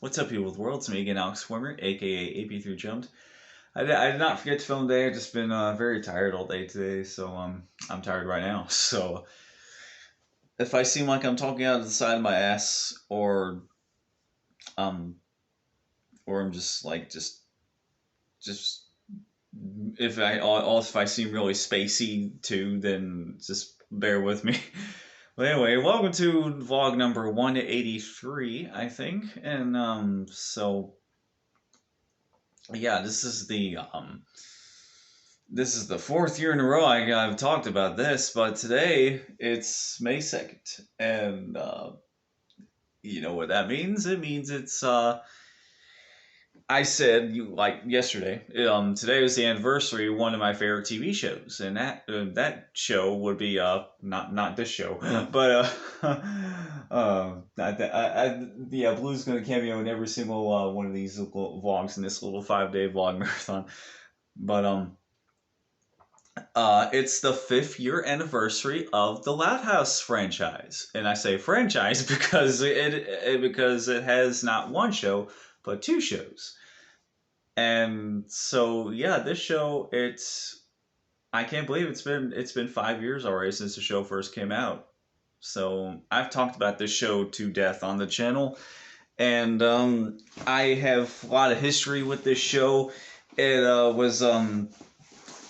What's up, people of the world? It's me again, Alex Swimmer, aka AP3 Jumped. I did not forget to film today. I've just been very tired all day today, so I'm tired right now. So if I seem like I'm talking out of the side of my ass, um, or I'm just just if I seem really spacey too, then just bear with me. But anyway, welcome to vlog number 183, I think, and yeah, this is the fourth year in a row I've talked about this, but today it's May 2nd, and you know what that means? It means it's I said you like yesterday. Today was the anniversary of one of my favorite TV shows, and that show would be not this show, but yeah, Blue's gonna cameo in every single one of these little vlogs in this little 5-day vlog marathon. But it's the 5th year anniversary of the Loud House franchise, and I say franchise because it has not one show but two shows. And so yeah, this show, I can't believe it's been 5 years already since the show first came out. So I've talked about this show to death on the channel, and I have a lot of history with this show. It was I'm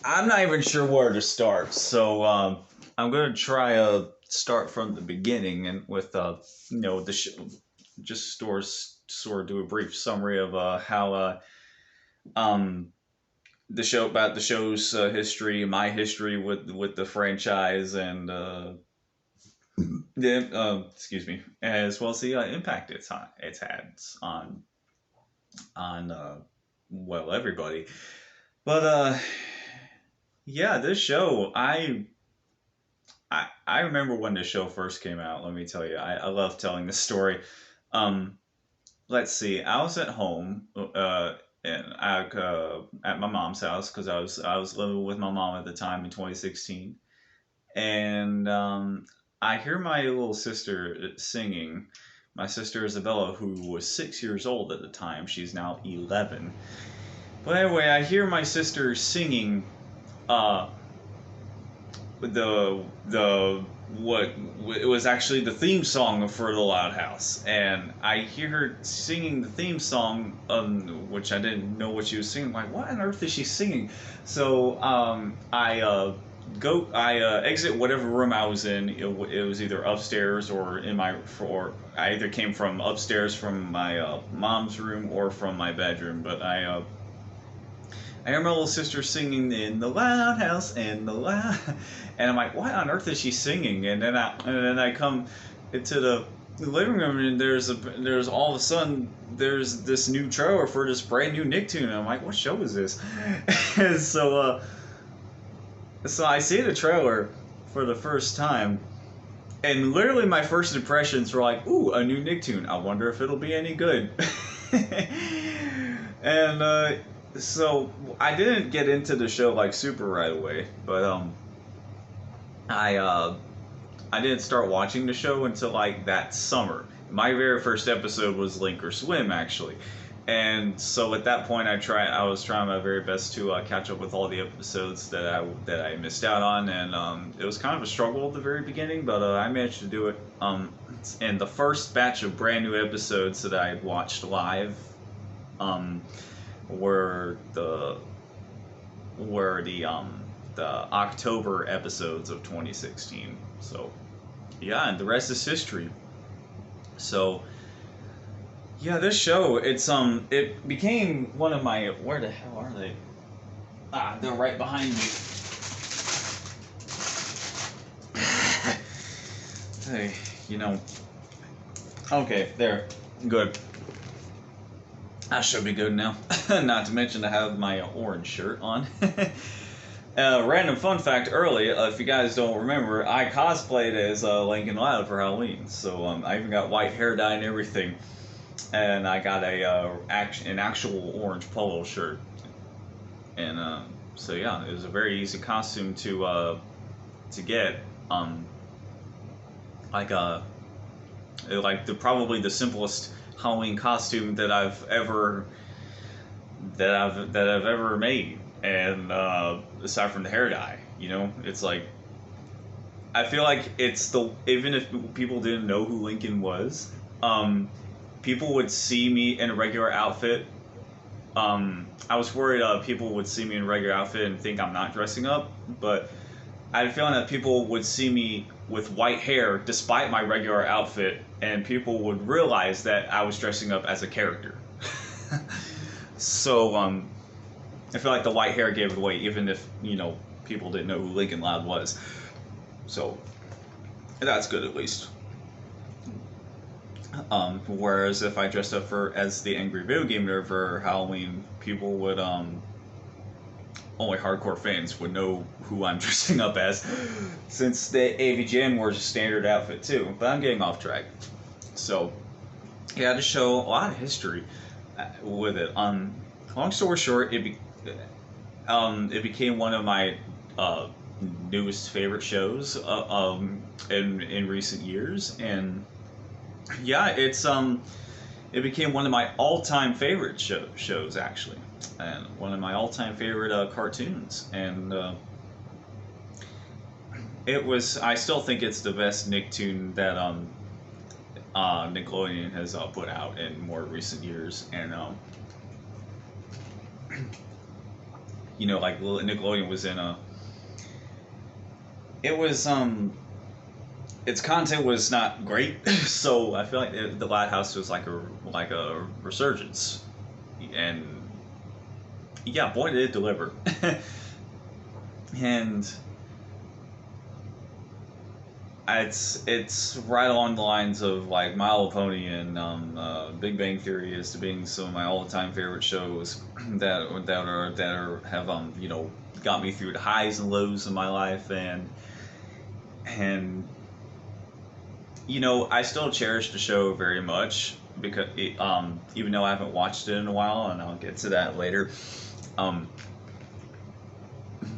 not even sure where to start, so I'm gonna try to start from the beginning and with the show, just sort of do a brief summary of how um about the show's history, my history with the franchise, and the excuse me, as well as the impact it's had on well, everybody. But yeah, this show, I remember when the show first came out. Let me tell you, I love telling this story. Um, let's see, I was at home, and at my mom's house because I was living with my mom at the time in 2016, and I hear my little sister singing. My sister Isabella, who was 6 years old at the time, she's now 11. But anyway, I hear my sister singing uh, the what it was actually the theme song for the Loud House, and I hear her singing the theme song, which I didn't know what she was singing. I'm like, what on earth is she singing? So I exit whatever room I was in. It was either upstairs or I either came from upstairs from my mom's room or from my bedroom, but I hear my little sister singing in the loud house and the loud, and I'm like, what on earth is she singing? And then I come into the living room, and there's all of a sudden there's this new trailer for this brand new Nicktoon, and I'm like, what show is this? And so I see the trailer for the first time, and literally my first impressions were like, ooh, a new Nicktoon. I wonder if it'll be any good. And so I didn't get into the show like super right away, but I uh, I didn't start watching the show until like that summer. My very first episode was Link or Swim, actually, and so at that point I was trying my very best to catch up with all the episodes that I missed out on, and it was kind of a struggle at the very beginning, but I managed to do it. And the first batch of brand new episodes that I watched live um, were the October episodes of 2016. So yeah, and the rest is history. So yeah, this show, it became one of my, where the hell are they? Ah, they're right behind me. Hey, you know. Okay, there. Good. That should be good now. Not to mention I have my orange shirt on. Random fun fact early, if you guys don't remember, I cosplayed as Lincoln Loud for Halloween. So I even got white hair dye and everything. And I got an actual orange polo shirt. And so yeah, it was a very easy costume to get. Like like probably the simplest Halloween costume that I've ever made, and aside from the hair dye, it's like I feel like it's the even if people didn't know who Lincoln was, um, people would see me in a regular outfit. I was worried people would see me in a regular outfit and think I'm not dressing up, but I had a feeling that people would see me with white hair despite my regular outfit, and people would realize that I was dressing up as a character. So I feel like the white hair gave it away, even if people didn't know who Lincoln Loud was. So that's good at least. Whereas if I dressed up as the angry video game nerd for Halloween, people would only hardcore fans would know who I'm dressing up as, since the AVGN was a standard outfit too. But I'm getting off track. So yeah, to show a lot of history with it. Long story short, it became one of my newest favorite shows in recent years, and yeah, it became one of my all-time favorite shows actually, and one of my all-time favorite cartoons, and I still think it's the best Nicktoon that Nickelodeon has put out in more recent years, and like Nickelodeon was in a it was its content was not great, so I feel like the Lighthouse was like a resurgence, and yeah, boy did it deliver. And it's right along the lines of like My Little Pony and Big Bang Theory as to being some of my all-time favorite shows that have got me through the highs and lows of my life, and I still cherish the show very much because even though I haven't watched it in a while, and I'll get to that later.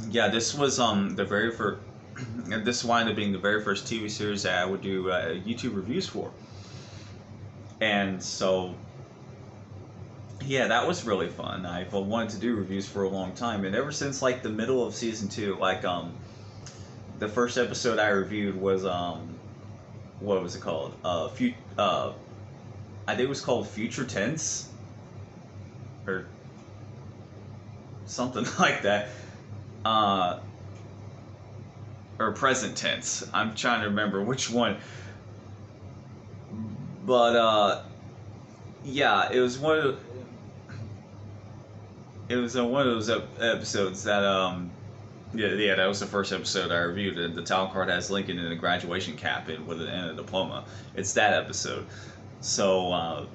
Yeah, this was the very first. This wound up being the very first TV series that I would do YouTube reviews for, and so yeah, that was really fun. I've wanted to do reviews for a long time, and ever since like the middle of season 2, like the first episode I reviewed was what was it called? I think it was called Future Tense or something like that. Or Present Tense. I'm trying to remember which one. But yeah, it was one of those episodes that yeah, that was the first episode I reviewed. And the title card has Lincoln in a graduation cap and a diploma. It's that episode. So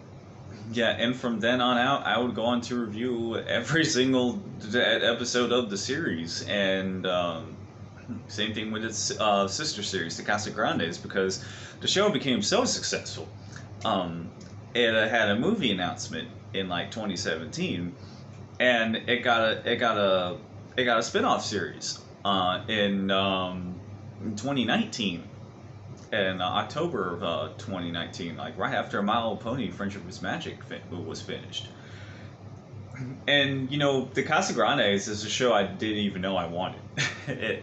yeah, and from then on out, I would go on to review every single episode of the series, and same thing with its sister series, the Casa Grandes, because the show became so successful. It had a movie announcement in like 2017, and it got a spin-off series in 2019, in October of 2019, like right after My Little Pony Friendship is Magic was finished. And the Casa Grandes is a show I didn't even know I wanted.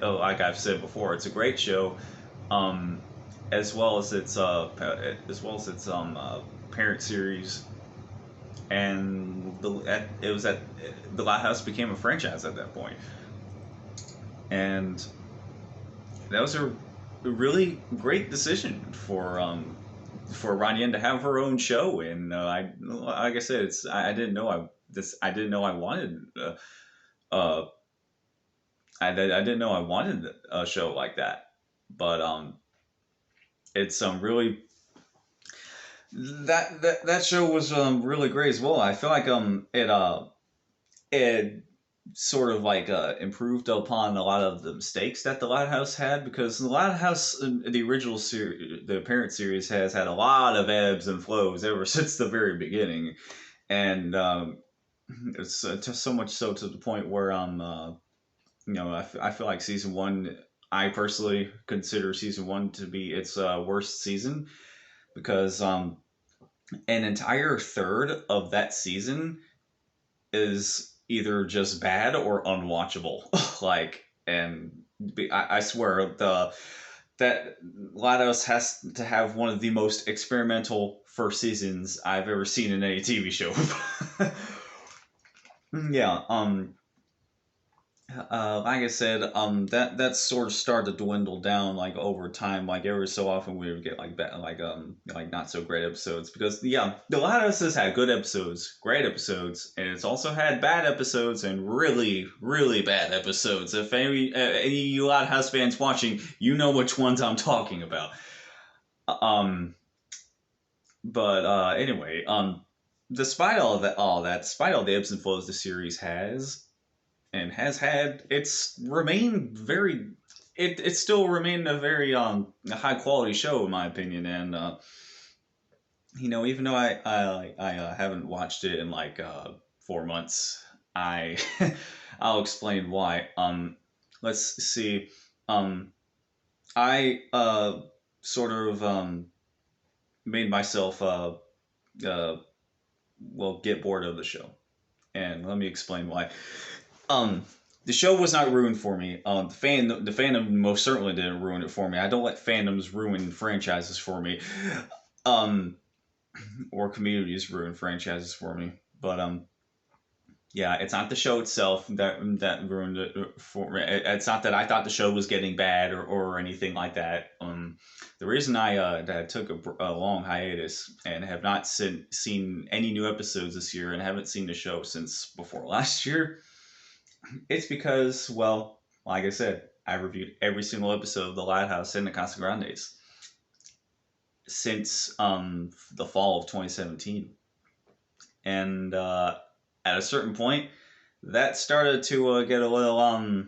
Like I've said before, it's a great show, as well as its parent series, and it was at the Lighthouse became a franchise at that point, and that was a really great decision for Ryan to have her own show. And like I said, I didn't know I wanted I didn't know I wanted a show like that, but it's really that show was really great as well. I feel like it sort of like improved upon a lot of the mistakes that the Lighthouse had, because the Lighthouse, the original series, the parent series, has had a lot of ebbs and flows ever since the very beginning, and it's just so much so to the point where I feel like season one. I personally consider season one to be its worst season, because an entire third of that season is either just bad or unwatchable. Like, and I swear that GLaDOS has to have one of the most experimental first seasons I've ever seen in any TV show. Yeah, like I said, that sort of started to dwindle down like over time. Like every so often we would get like like not so great episodes because yeah, the Lattice has had good episodes, great episodes, and it's also had bad episodes and really really bad episodes. If any you Lighthouse fans watching, you know which ones I'm talking about. Um, but anyway, despite despite all the ebbs and flows the series has and has had, it's remained very it still remained a very a high quality show in my opinion. And even though I haven't watched it in like 4 months, I I'll explain why. Let's see. um I sort of made myself uh well, get bored of the show, and let me explain why. Um, the show was not ruined for me. The fandom most certainly didn't ruin it for me. I don't let fandoms ruin franchises for me, um, or communities ruin franchises for me. But yeah, it's not the show itself that ruined it for me. It's not that I thought the show was getting bad or anything like that. The reason I took a long hiatus and have not seen any new episodes this year and haven't seen the show since before last year, it's because, well, like I said, I reviewed every single episode of The Lighthouse and the Casa Grandes since the fall of 2017, and at a certain point, that started to get a little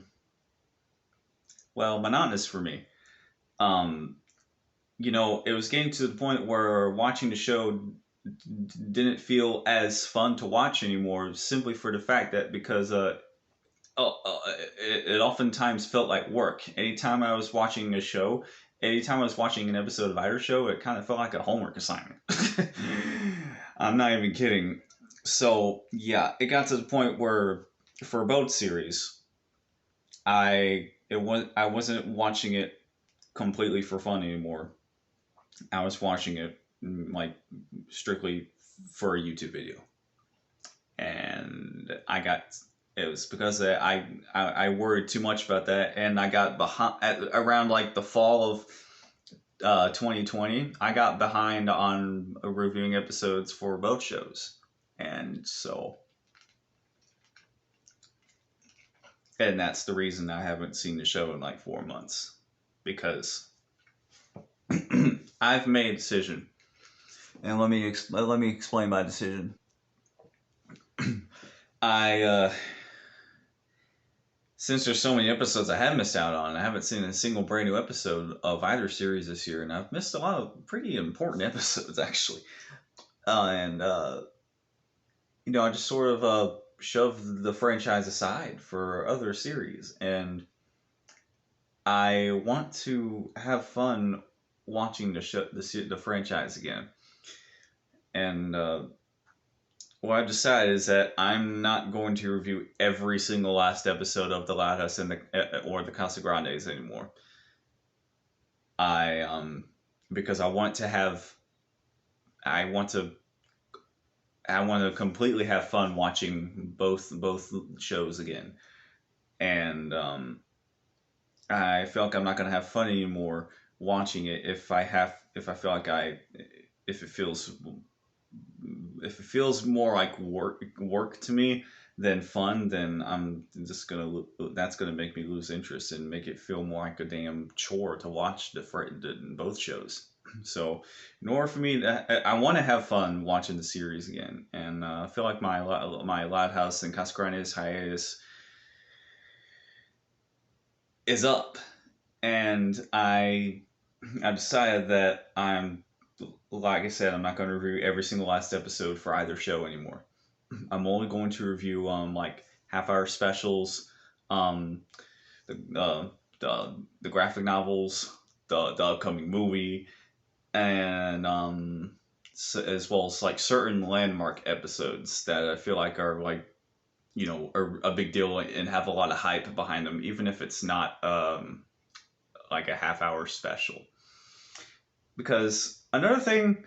well, monotonous for me. Um, it was getting to the point where watching the show didn't feel as fun to watch anymore, simply for the fact that because it oftentimes felt like work. Anytime I was watching a show, anytime I was watching an episode of either show, it kind of felt like a homework assignment. I'm not even kidding. So yeah, it got to the point where for both series, I wasn't watching it completely for fun anymore. I was watching it like strictly for a YouTube video, and it was because I worried too much about that, and I got behind around like the fall of 2020. I got behind on reviewing episodes for both shows, and so and that's the reason I haven't seen the show in like 4 months, because I've made a decision, and let me explain my decision. I Since there's so many episodes I have missed out on, I haven't seen a single brand new episode of either series this year, and I've missed a lot of pretty important episodes actually. And I just sort of shoved the franchise aside for other series, and I want to have fun watching the franchise again. And what I've decided is that I'm not going to review every single last episode of The Lighthouse and or the Casa Grandes anymore. I Because I want to completely have fun watching both shows again, and I feel like I'm not gonna have fun anymore watching it if I feel like if it feels more like work to me than fun, then I'm just gonna that's gonna make me lose interest and make it feel more like a damn chore to watch both shows. So, in order for me I want to have fun watching the series again, and I feel like my Lighthouse and Casa Grandes hiatus is up, and I decided that like I said, I'm not going to review every single last episode for either show anymore. I'm only going to review like half-hour specials, um, the the graphic novels, the upcoming movie, and as well as like certain landmark episodes that I feel like are like, you know, are a big deal and have a lot of hype behind them, even if it's not like a half-hour special. Because another thing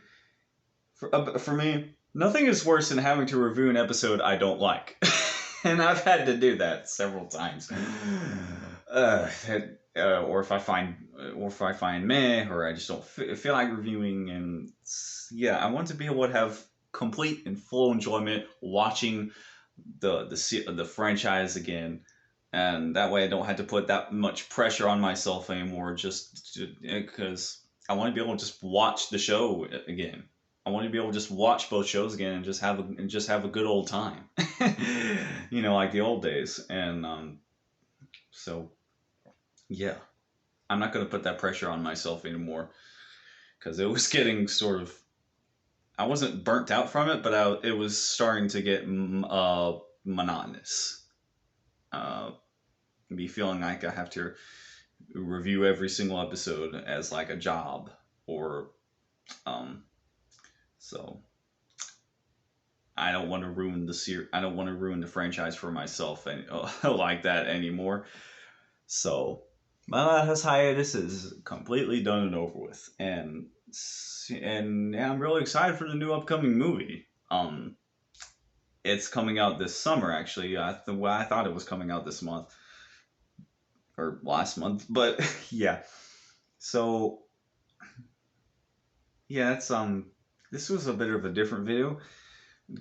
for me, nothing is worse than having to review an episode I don't like, and I've had to do that several times. Or if I find meh, or I just don't feel like reviewing, and yeah, I want to be able to have complete and full enjoyment watching the franchise again, and that way I don't have to put that much pressure on myself anymore. Just because I want to be able to just watch the show again. I want to be able to just watch both shows again and just have a good old time, you know, like the old days. And so yeah, I'm not going to put that pressure on myself anymore because it was getting sort of. I wasn't burnt out from it, but it was starting to get monotonous. Uh, me feeling like I have to review every single episode as like a job, or um, so I don't want to ruin I don't want to ruin the franchise for myself and like that anymore. So my last hiatus is completely done and over with, and yeah, I'm really excited for the new upcoming movie. It's coming out this summer actually. I thought it was coming out this month or last month, but yeah. So yeah, it's this was a bit of a different video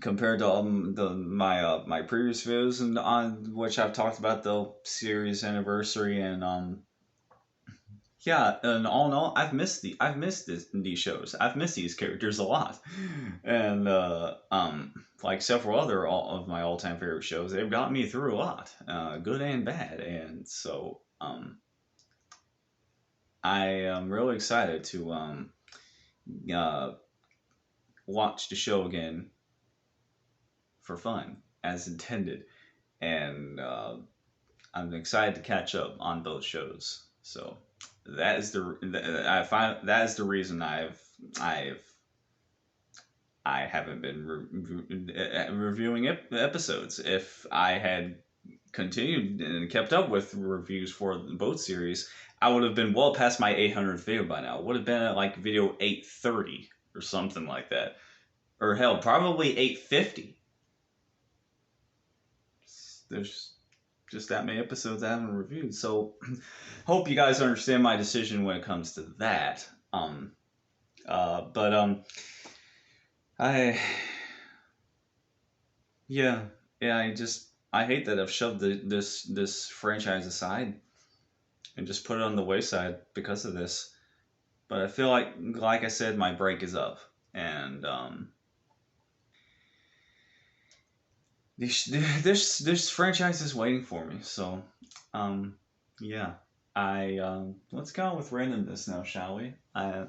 compared to my previous videos, and on which I've talked about the series anniversary, and yeah, and all in all, I've missed these shows. I've missed these characters a lot, and like several other of my all time favorite shows, they've gotten me through a lot, good and bad, and so I am really excited to uh, watch the show again for fun as intended, and I'm excited to catch up on both shows. So that is I find that is the reason I've I haven't been reviewing episodes. If I had continued and kept up with reviews for both series, I would have been well past my 800th video by now. It would have been at like video 830 or something like that, or hell, probably 850. There's just that many episodes I haven't reviewed. So hope you guys understand my decision when it comes to that. But I yeah yeah I hate that I've shoved this franchise aside and just put it on the wayside because of this. But I feel like I said, my break is up, and this franchise is waiting for me. So yeah. Let's go with randomness now, shall we? I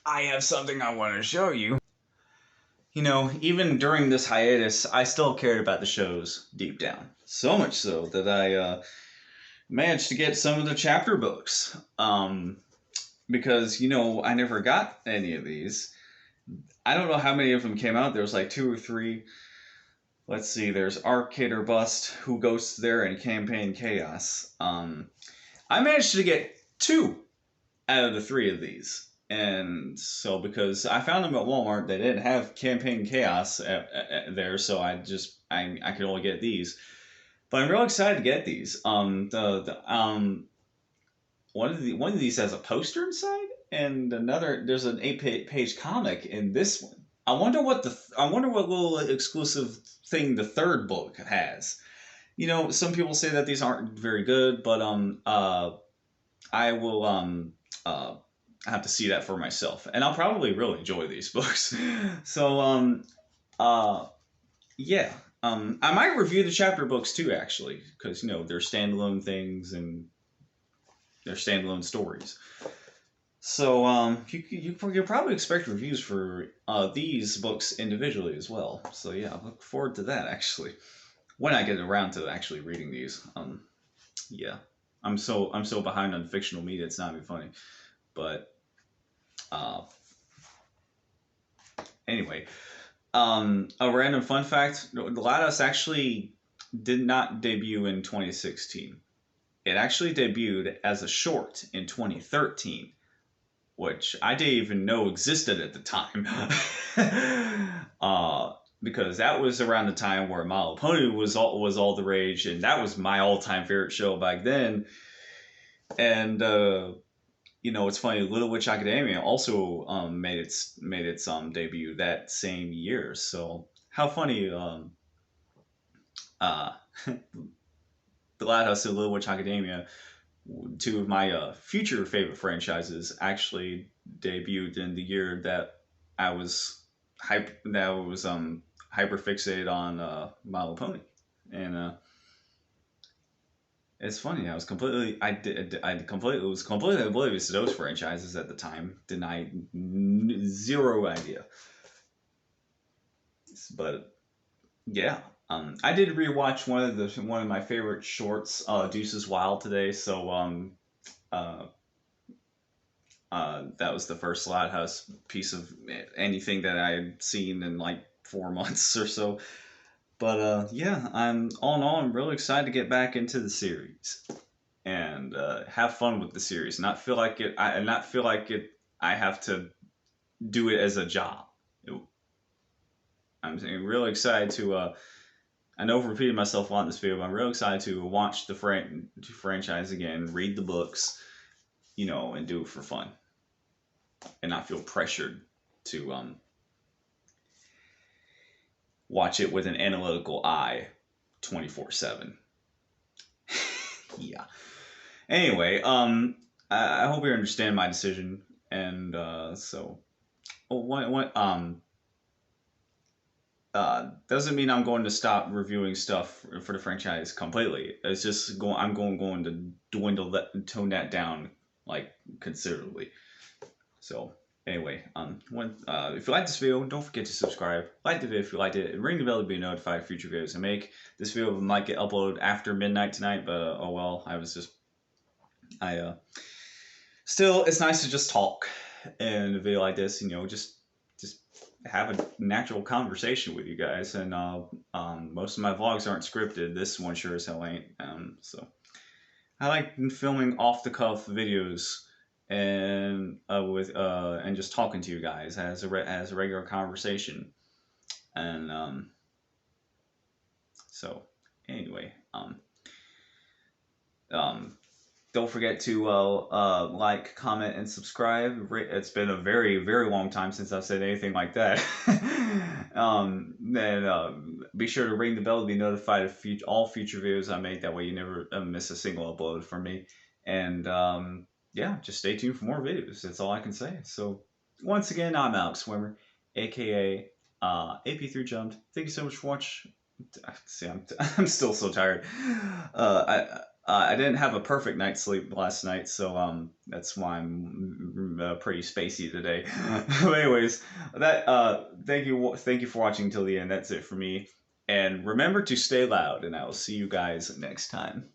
have something I want to show you. You know, even during this hiatus, I still cared about the shows deep down. So much so that I managed to get some of the chapter books. Because, you know, I never got any of these. I don't know how many of them came out. There was like 2 or 3. Let's see, there's Arcade or Bust, Who Goes There, and Campaign Chaos. I managed to get 2 out of the 3 of these. And so, because I found them at Walmart, they didn't have Campaign Chaos there, so I could only get these. But I'm real excited to get these. One of these has a poster inside, and there's an 8-page comic in this one. I wonder what little exclusive thing the third book has. You know, some people say that these aren't very good, but I will have to see that for myself, and I'll probably really enjoy these books. So yeah. I might review the chapter books too, actually, because you know they're standalone things and they're standalone stories. So you'll probably expect reviews for these books individually as well. So yeah, I look forward to that actually when I get around to actually reading these. Yeah, I'm so behind on fictional media, it's not even funny. But Anyway, a random fun fact: The Loud House actually did not debut in 2016. It actually debuted as a short in 2013, which I didn't even know existed at the time. Because that was around the time where My Little Pony was all the rage, and that was my all-time favorite show back then. And it's funny. Little Witch Academia also made its debut that same year. So how funny! Uh, The Loud House and Little Witch Academia, two of my future favorite franchises, actually debuted in the year that I was hyper fixated on My Little Pony, and it's funny. I completely was completely oblivious to those franchises at the time. Zero idea. But yeah, I did rewatch one of my favorite shorts, Deuces Wild today. So uh, that was the first Loud House piece of anything that I had seen in like 4 months or so. But yeah, I'm all in all, I'm really excited to get back into the series and have fun with the series. Not feel like it. I not feel like it. I have to do it as a job. I'm really excited to. I know I've repeated myself on this video, but I'm really excited to watch the franchise again, read the books, and do it for fun, and not feel pressured to watch it with an analytical eye, 24/7. Yeah. Anyway, I hope you understand my decision, and so doesn't mean I'm going to stop reviewing stuff for the franchise completely. It's just I'm going to tone that down like considerably. So anyway, if you like this video, don't forget to subscribe. Like the video if you liked it, and ring the bell to be notified of future videos I make. This video might get uploaded after midnight tonight, but oh well. Still, it's nice to just talk in a video like this, just have a natural conversation with you guys. And most of my vlogs aren't scripted. This one sure as hell ain't. So I like filming off the cuff videos and and just talking to you guys as a regular conversation. And so anyway, don't forget to like, comment, and subscribe. It's been a very, very long time since I've said anything like that. And be sure to ring the bell to be notified of all future videos I make. That way you never miss a single upload from me. And yeah, just stay tuned for more videos. That's all I can say. So once again, I'm Alex Swimmer, aka AP3 Jumped. Thank you so much for watching. See, I'm still so tired. I didn't have a perfect night's sleep last night, so that's why I'm pretty spacey today. But anyways, thank you for watching till the end. That's it for me, and remember to stay loud, and I will see you guys next time.